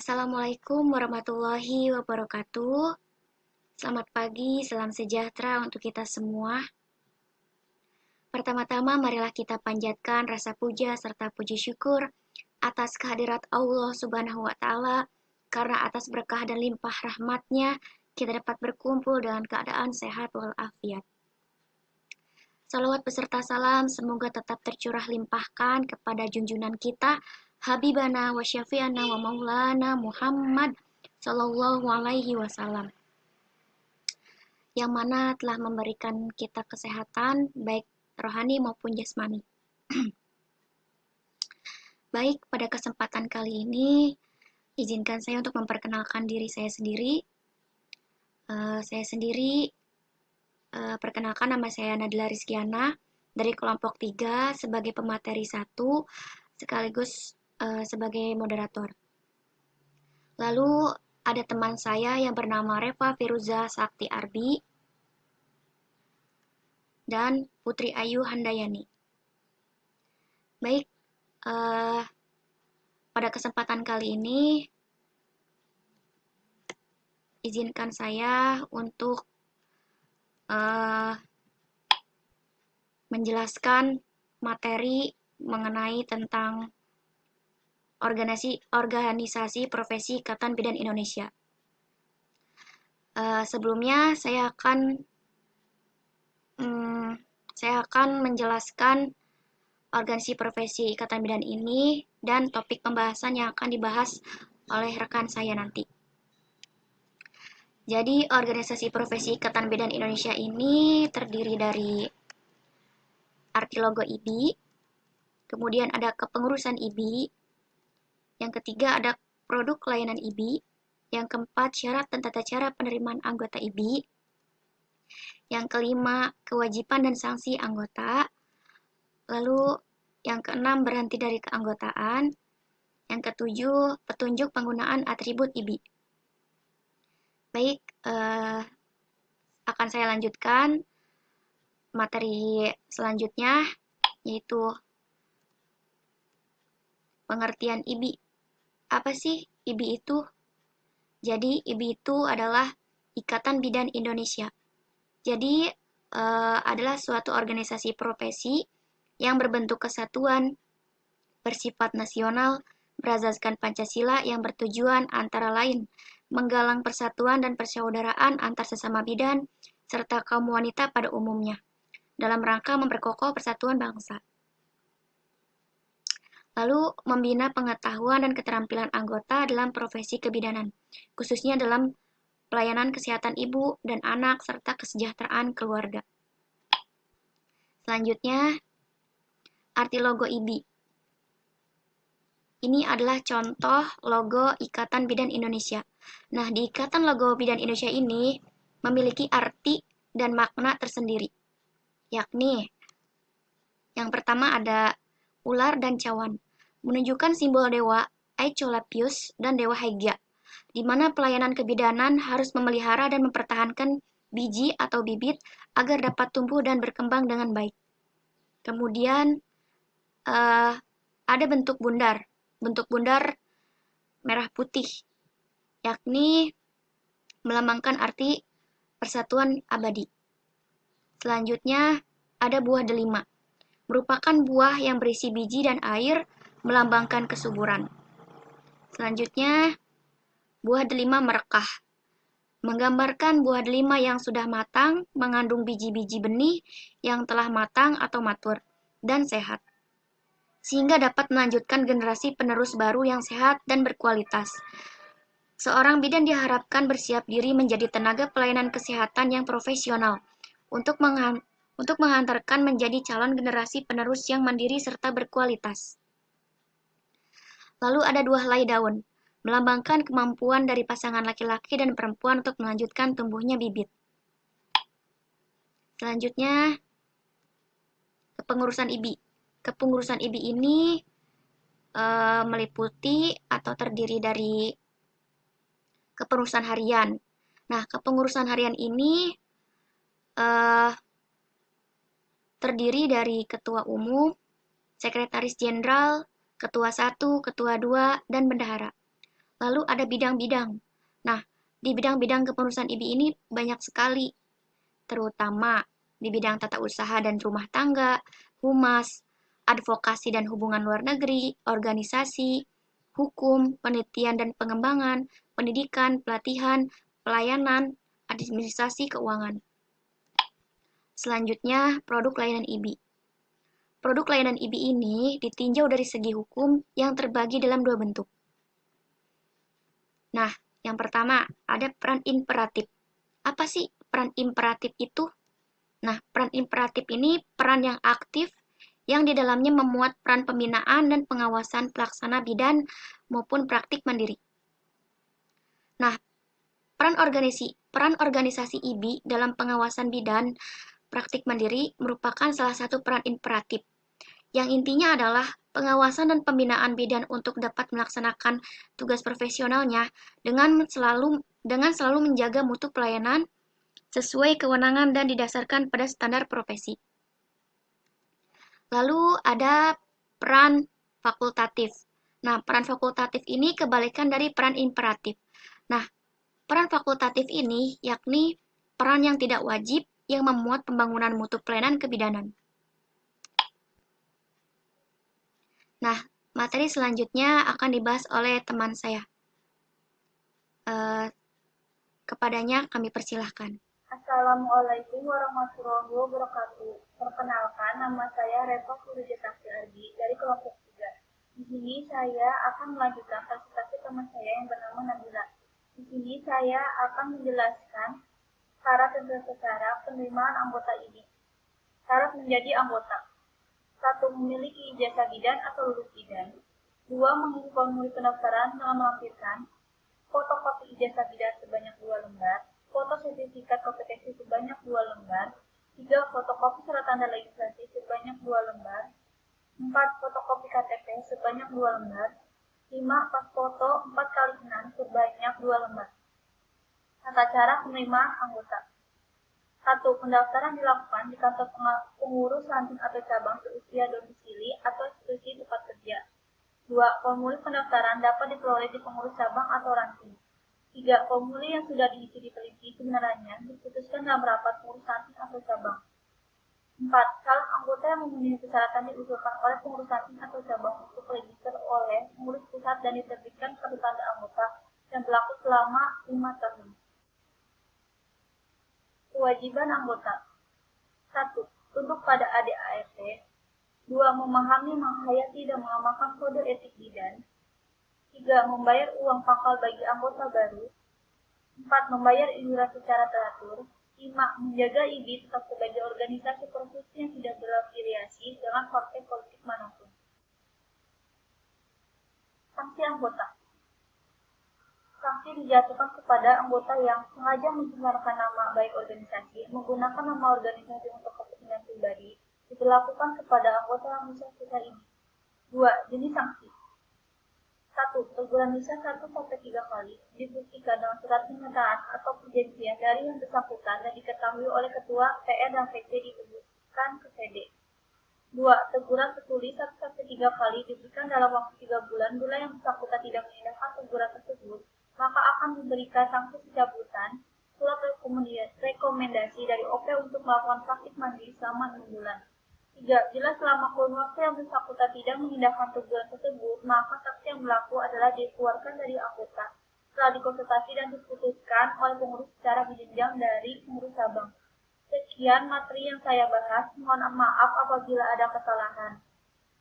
Assalamualaikum warahmatullahi wabarakatuh. Selamat pagi, salam sejahtera untuk kita semua. Pertama-tama, marilah kita panjatkan rasa puja serta puji syukur atas kehadirat Allah Subhanahu wa Ta'ala, karena atas berkah dan limpah rahmat-Nya kita dapat berkumpul dalam keadaan sehat walafiat. Salawat beserta salam semoga tetap tercurah limpahkan kepada junjungan kita, Habibana wa syafi'ana wa maulana Muhammad Sallallahu alaihi wasallam, yang mana telah memberikan kita kesehatan baik rohani maupun jasmani. Baik, pada kesempatan kali ini izinkan saya untuk memperkenalkan diri saya sendiri. Perkenalkan, nama saya Nadila Rizkiana dari kelompok 3 sebagai pemateri 1 sekaligus sebagai moderator. Lalu ada teman saya yang bernama Reva Firuza Sakti Arbi dan Putri Ayu Handayani. Baik, pada kesempatan kali ini izinkan saya untuk menjelaskan materi mengenai tentang organisasi profesi Ikatan Bidan Indonesia. Sebelumnya saya akan menjelaskan organisasi profesi Ikatan Bidan ini dan topik pembahasan yang akan dibahas oleh rekan saya nanti. Jadi, organisasi profesi Ikatan Bidan Indonesia ini terdiri dari arti logo IBI, kemudian ada kepengurusan IBI, yang ketiga ada produk layanan IBI, yang keempat syarat dan tata cara penerimaan anggota IBI, yang kelima kewajiban dan sanksi anggota, lalu yang keenam berhenti dari keanggotaan, yang ketujuh petunjuk penggunaan atribut IBI. Baik, akan saya lanjutkan materi selanjutnya, yaitu pengertian IBI. Apa sih IBI itu? Jadi, IBI itu adalah Ikatan Bidan Indonesia. Jadi, adalah suatu organisasi profesi yang berbentuk kesatuan, bersifat nasional, berasaskan Pancasila, yang bertujuan antara lain menggalang persatuan dan persaudaraan antar sesama bidan, serta kaum wanita pada umumnya, dalam rangka memperkokoh persatuan bangsa. Lalu, membina pengetahuan dan keterampilan anggota dalam profesi kebidanan, khususnya dalam pelayanan kesehatan ibu dan anak, serta kesejahteraan keluarga. Selanjutnya, arti logo IBI. Ini adalah contoh logo Ikatan Bidan Indonesia. Nah, di Ikatan Logo Bidan Indonesia ini memiliki arti dan makna tersendiri, yakni yang pertama ada ular dan cawan, menunjukkan simbol dewa Aicolapius dan dewa Hygieia, di mana pelayanan kebidanan harus memelihara dan mempertahankan biji atau bibit agar dapat tumbuh dan berkembang dengan baik. Kemudian ada bentuk bundar merah putih, yakni melambangkan arti persatuan abadi. Selanjutnya ada buah delima, merupakan buah yang berisi biji dan air, melambangkan kesuburan. Selanjutnya buah delima merekah, menggambarkan buah delima yang sudah matang, mengandung biji-biji benih yang telah matang atau matur dan sehat, sehingga dapat melanjutkan generasi penerus baru yang sehat dan berkualitas. Seorang bidan diharapkan bersiap diri menjadi tenaga pelayanan kesehatan yang profesional untuk menghantarkan menjadi calon generasi penerus yang mandiri serta berkualitas. Lalu ada dua helai daun, melambangkan kemampuan dari pasangan laki-laki dan perempuan untuk melanjutkan tumbuhnya bibit. Selanjutnya, kepengurusan IBI. Kepengurusan IBI ini meliputi atau terdiri dari kepengurusan harian. Nah, kepengurusan harian ini terdiri dari ketua umum, sekretaris jenderal, ketua 1, ketua 2, dan bendahara. Lalu ada bidang-bidang. Nah, di bidang-bidang kepengurusan IBI ini banyak sekali, terutama di bidang tata usaha dan rumah tangga, humas, advokasi dan hubungan luar negeri, organisasi, hukum, penelitian dan pengembangan, pendidikan, pelatihan, pelayanan, administrasi keuangan. Selanjutnya, produk layanan IBI. Produk layanan IBI ini ditinjau dari segi hukum yang terbagi dalam dua bentuk. Nah, yang pertama ada peran imperatif. Apa sih peran imperatif itu? Nah, peran imperatif ini peran yang aktif yang di dalamnya memuat peran pembinaan dan pengawasan pelaksana bidan maupun praktik mandiri. Nah, peran organisasi IBI dalam pengawasan bidan praktik mandiri merupakan salah satu peran imperatif, yang intinya adalah pengawasan dan pembinaan bidan untuk dapat melaksanakan tugas profesionalnya dengan selalu menjaga mutu pelayanan sesuai kewenangan dan didasarkan pada standar profesi. Lalu ada peran fakultatif. Nah, peran fakultatif ini kebalikan dari peran imperatif. Nah, peran fakultatif ini yakni peran yang tidak wajib yang memuat pembangunan mutu pelayanan kebidanan. Nah, materi selanjutnya akan dibahas oleh teman saya. Kepadanya kami persilahkan. Assalamualaikum warahmatullahi wabarakatuh. Perkenalkan, nama saya Reva Furujataki Ardi dari kelompok 3. Di sini saya akan melanjutkan presentasi teman saya yang bernama Nabila. Di sini saya akan menjelaskan syarat dan tata penerimaan anggota ini. Syarat menjadi anggota. 1. Memiliki ijazah bidan atau lulus bidan. 2. Mengisi formulir pendaftaran dengan melampirkan fotokopi ijazah bidan sebanyak 2 lembar, foto sertifikat kompetensi sebanyak 2 lembar, 3. Fotokopi surat tanda legislasi sebanyak 2 lembar, 4. Fotokopi KTP sebanyak 2 lembar, 5. Pas foto 4x6 sebanyak 2 lembar. Tata cara penerimaan anggota. 1. Pendaftaran dilakukan di kantor pengurus ranting atau cabang seusia domisili atau institusi tempat kerja. 2. Formulir pendaftaran dapat diperoleh di pengurus cabang atau ranting. 3. Formulir yang sudah diisi diteliti kebenarannya diputuskan dalam rapat pengurus ranting atau cabang. 4. Calon anggota yang memenuhi persyaratan diusulkan oleh pengurus ranting atau cabang untuk register oleh pengurus pusat dan diterbitkan kartu tanda anggota yang berlaku selama 5 tahun. Kewajiban anggota. 1. Tunduk pada ADART. 2. Memahami, menghayati, dan mengamalkan kode etik bidan. 3. Membayar uang pangkal bagi anggota baru. 4. Membayar iuran secara teratur. 5. Menjaga IBI tetap sebagai organisasi profesi yang tidak berafiliasi dengan partai politik manapun. Sanksi anggota. Sanksi dijatuhkan kepada anggota yang sengaja mencemarkan nama baik organisasi, menggunakan nama organisasi untuk kepentingan pribadi, diberlakukan kepada anggota yang menyesuaikan ini. 2. Jenis sanksi. 1. Teguran lisan 1-3 kali, dibuktikan dengan surat pernyataan atau perjanjian dari yang bersangkutan dan diketahui oleh ketua PR dan VC diterbitkan ke PD. 2. Teguran tertulis 1-3 kali diberikan dalam waktu 3 bulan. Bila yang bersangkutan tidak mengindahkan teguran tersebut, maka akan diberikan sanksi pencabutan surat rekomendasi dari OP untuk melakukan praktik mandiri selama 6 bulan. 3. Bila selama kurun waktu yang bersangkutan tidak mengindahkan teguran tersebut, maka sanksi yang berlaku adalah dikeluarkan dari anggota setelah dikonsultasi dan diputuskan oleh pengurus secara berjenjang dari pengurus cabang. Sekian materi yang saya bahas. Mohon maaf apabila ada kesalahan.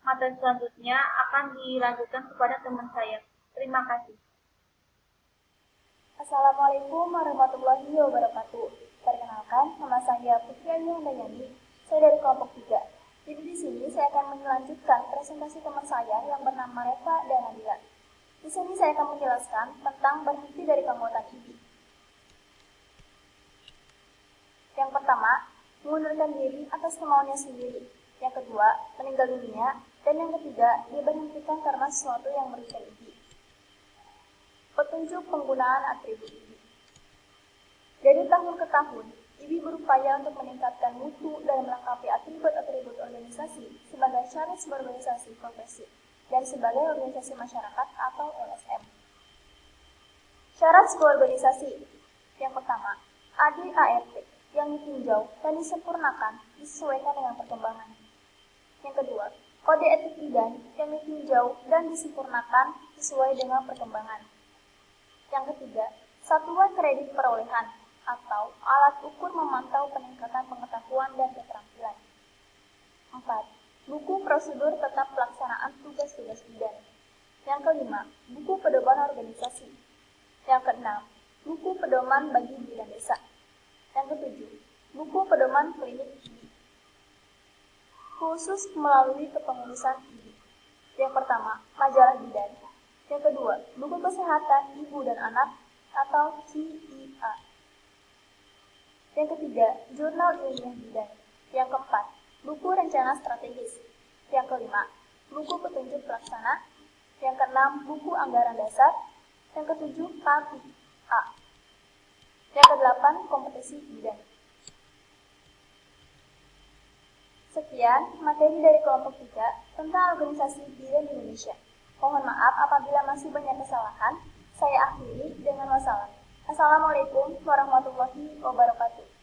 Materi selanjutnya akan dilanjutkan kepada teman saya. Terima kasih. Assalamualaikum warahmatullahi wabarakatuh. Perkenalkan, nama saya Putri Andayani. Saya dari kelompok 3. Jadi di sini saya akan melanjutkan presentasi teman saya yang bernama Reva dan Nabila. Di sini saya akan menjelaskan tentang berhenti dari keanggotaan IBI. Yang pertama, mengundurkan diri atas kemauannya sendiri. Yang kedua, meninggal dunia. Dan yang ketiga, diberhentikan karena sesuatu yang merugikan IBI. Petunjuk penggunaan atribut IBI. Dari tahun ke tahun, IBI berupaya untuk meningkatkan mutu dan melengkapi atribut-atribut organisasi sebagai syarat berorganisasi profesi dan sebagai organisasi masyarakat atau LSM. Syarat sebuah organisasi. Yang pertama, ADART yang ditinjau dan disempurnakan disesuaikan dengan perkembangan. Yang kedua, kode etik bidan yang ditinjau dan disempurnakan sesuai dengan perkembangan. Yang ketiga, satuan kredit perolehan atau alat ukur memantau peningkatan pengetahuan dan keterampilan. 4. Buku prosedur tetap pelaksanaan tugas-tugas bidan. Yang kelima, buku pedoman organisasi. Yang keenam, buku pedoman bagi bidan desa. Yang ketujuh, buku pedoman klinik ID. Khusus melalui kepengurusan ID. Yang pertama, majalah bidan. Yang kedua, buku kesehatan ibu dan anak atau KIA. Yang ketiga, jurnal ilmiah bidan. Yang keempat, buku rencana strategis. Yang kelima, buku petunjuk pelaksana. Yang keenam, buku anggaran dasar. Yang ketujuh, KIA. Yang kedelapan, kompetisi bidan. Sekian materi dari kelompok 3 tentang organisasi bidan di Indonesia. Mohon maaf apabila masih banyak kesalahan. Saya akhiri dengan wassalam. Assalamualaikum warahmatullahi wabarakatuh.